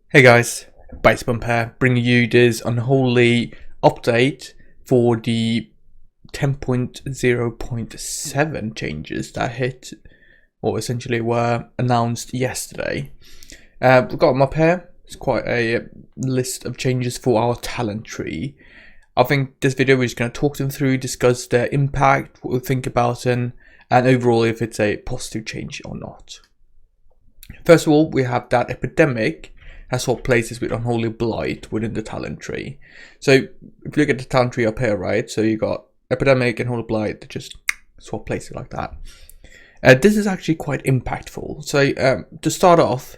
Hey guys, Base Bump here, bringing you this unholy update for the 10.0.7 changes that hit, or essentially were announced yesterday. We've got them up here. It's quite a list of changes for our talent tree. I think this video we're just going to talk them through, discuss their impact, what we think about them, and overall if it's a positive change or not. First of all, we have that Epidemic has swapped places with Unholy Blight within the talent tree. So if you look at the talent tree up here, right, so you got Epidemic and Unholy Blight, they just swap places like that. This is actually quite impactful. So to start off,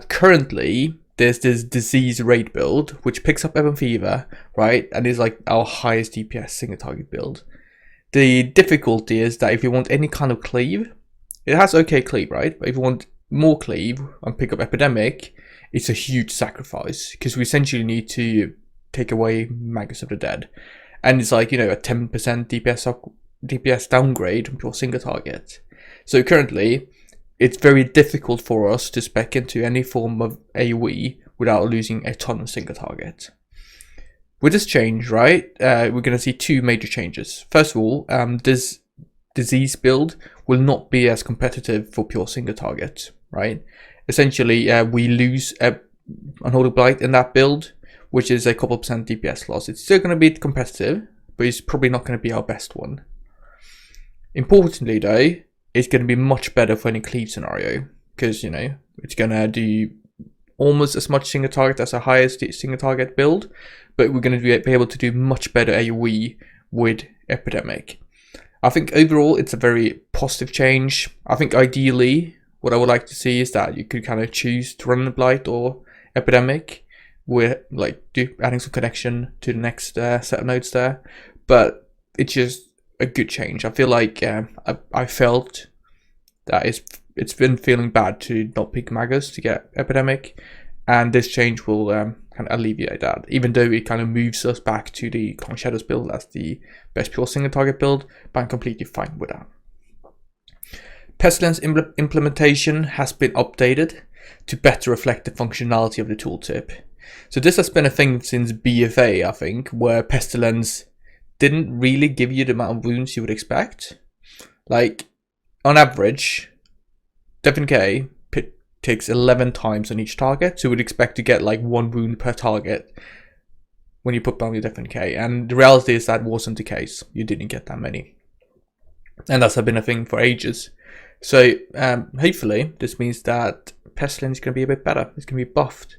currently there's this disease raid build which picks up Ebon Fever, right, and is like our highest DPS single target build. The difficulty is that if you want any kind of cleave, it has okay cleave, right, but if you want more cleave and pick up Epidemic, it's a huge sacrifice because we essentially need to take away Magus of the Dead, and it's like, you know, a 10% DPS downgrade from pure single target. So currently it's very difficult for us to spec into any form of AoE without losing a ton of single target. With this change, right, we're going to see two major changes. First of all, this disease build will not be as competitive for pure single target, right? Essentially, we lose Unholy Blight in that build, which is a couple % DPS loss. It's still going to be competitive, but it's probably not going to be our best one. Importantly though, it's going to be much better for any cleave scenario, because, you know, it's going to do almost as much single target as our highest single target build, but we're going to be able to do much better AoE with Epidemic. I think overall it's a very positive change. I think ideally what I would like to see is that you could kind of choose to run the Blight or Epidemic with like adding some connection to the next set of nodes there, but it's just a good change. I feel like I felt that it's been feeling bad to not pick Magus to get Epidemic, and this change will kind of alleviate that, even though it kind of moves us back to the Kong Shadows build as the best pure single target build, but I'm completely fine with that. Pestilence implementation has been updated to better reflect the functionality of the tooltip. So this has been a thing since BFA, I think, where Pestilence didn't really give you the amount of wounds you would expect. Like, on average, Death K takes 11 times on each target, so you would expect to get like 1 wound per target when you put down your Death K, and the reality is that wasn't the case. You didn't get that many, and that's been a thing for ages. So hopefully this means that Pestilence is going to be a bit better. It's going to be buffed,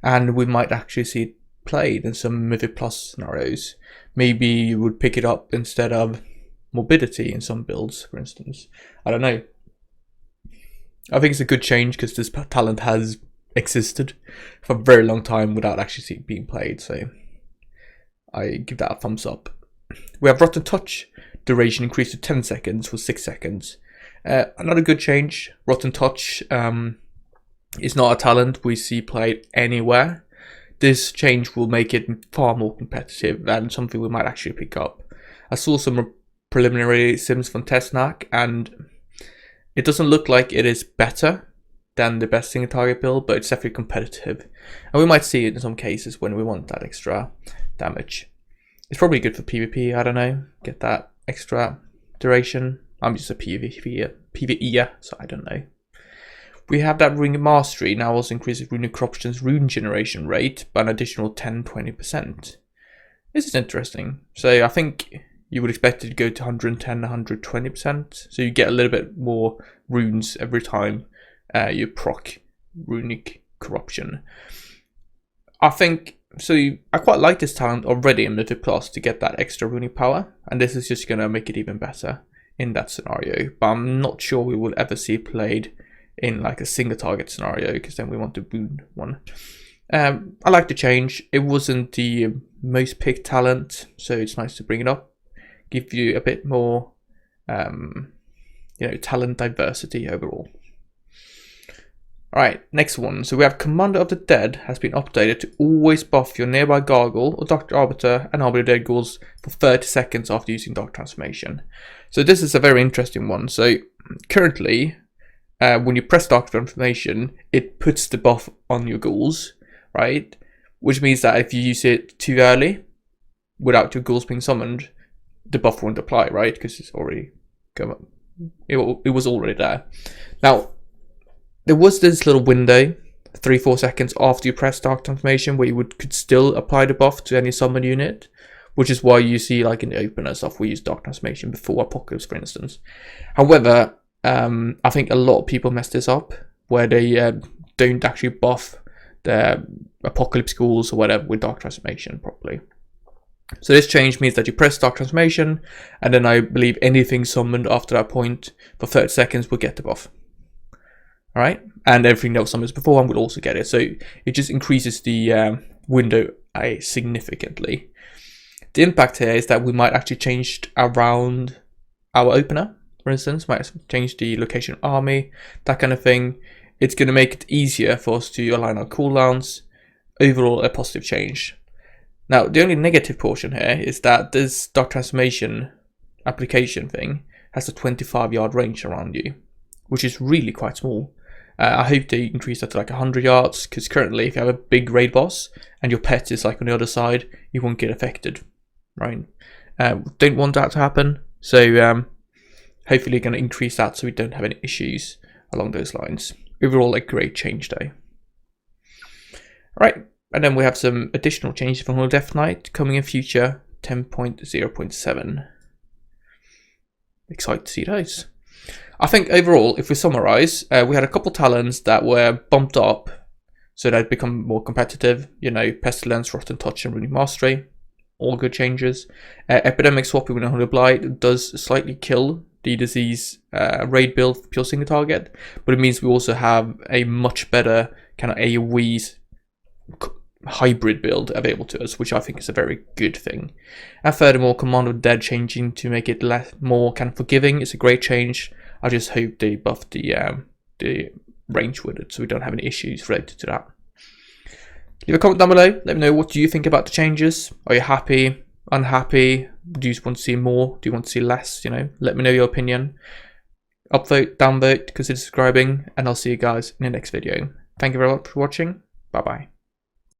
and we might actually see it played in some Mythic Plus scenarios. Maybe you would pick it up instead of Morbidity in some builds, for instance. I don't know. I think it's a good change because this talent has existed for a very long time without actually being played, so I give that a thumbs up. We have Rotten Touch duration increased to 10 seconds for 6 seconds. Another good change. Rotten Touch is not a talent we see played anywhere. This change will make it far more competitive and something we might actually pick up. I saw some preliminary sims from Tesnac, and it doesn't look like it is better than the best single target build, but it's definitely competitive, and we might see it in some cases when we want that extra damage. It's probably good for PvP, I don't know, get that extra duration. I'm just a PvEer, so I don't know. We have that Rune Mastery now also increases Rune Corruption's rune generation rate by an additional 10-20%. This is interesting. So I think you would expect it to go to 110-120%. So you get a little bit more runes every time you proc Runic Corruption. I think so. I quite like this talent already in Mythic Plus to get that extra runic power, and this is just going to make it even better in that scenario. But I'm not sure we will ever see it played in like a single target scenario, because then we want the wound one. I like the change. It wasn't the most picked talent, so it's nice to bring it up, give you a bit more talent diversity overall. Alright, next one. So we have Commander of the Dead has been updated to always buff your nearby Gargle or Dr. Arbiter and Arbiter Dead ghouls for 30 seconds after using Dark Transformation. So this is a very interesting one. So currently, when you press Dark Transformation, it puts the buff on your ghouls, right? Which means that if you use it too early, without your ghouls being summoned, the buff won't apply, right? Because it's already come up. It was already there. Now, there was this little window, 3-4 seconds after you press Dark Transformation, where you could still apply the buff to any summoned unit, which is why you see, like in the opener stuff, we use Dark Transformation before Apocalypse, for instance. However, I think a lot of people mess this up, where they don't actually buff their Apocalypse ghouls or whatever with Dark Transformation properly. So this change means that you press Dark Transformation, and then I believe anything summoned after that point for 30 seconds will get the buff. Alright, and everything that was summoned before will also get it. So it just increases the window significantly. The impact here is that we might actually change around our opener, for instance, might change the location of army, that kind of thing. It's going to make it easier for us to align our cooldowns. Overall, a positive change. Now, the only negative portion here is that this Dark Transformation application thing has a 25-yard range around you, which is really quite small. I hope they increase that to like 100 yards, because currently if you have a big raid boss and your pet is like on the other side, you won't get affected, right? Don't want that to happen, so hopefully you're going to increase that so we don't have any issues along those lines. Overall, a great change though. Alright, and then we have some additional changes from Unholy Death Knight coming in future 10.0.7. Excited to see those. I think overall, if we summarize, we had a couple talents that were bumped up so they'd become more competitive. You know, Pestilence, Rotten Touch, and Runic Mastery. All good changes. Epidemic swapping with Unholy Blight does slightly kill the disease raid build for pure single target, but it means we also have a much better kind of AoE hybrid build available to us, which I think is a very good thing. And furthermore, Commander of the Dead changing to make it more kind of forgiving is a great change. I just hope they buff the range with it so we don't have any issues related to that. Leave a comment down below. Let me know, what do you think about the changes? Are you happy? Unhappy? Do you want to see more? Do you want to see less? You know, let me know your opinion. Upvote, downvote, consider subscribing, and I'll see you guys in the next video. Thank you very much for watching. Bye bye.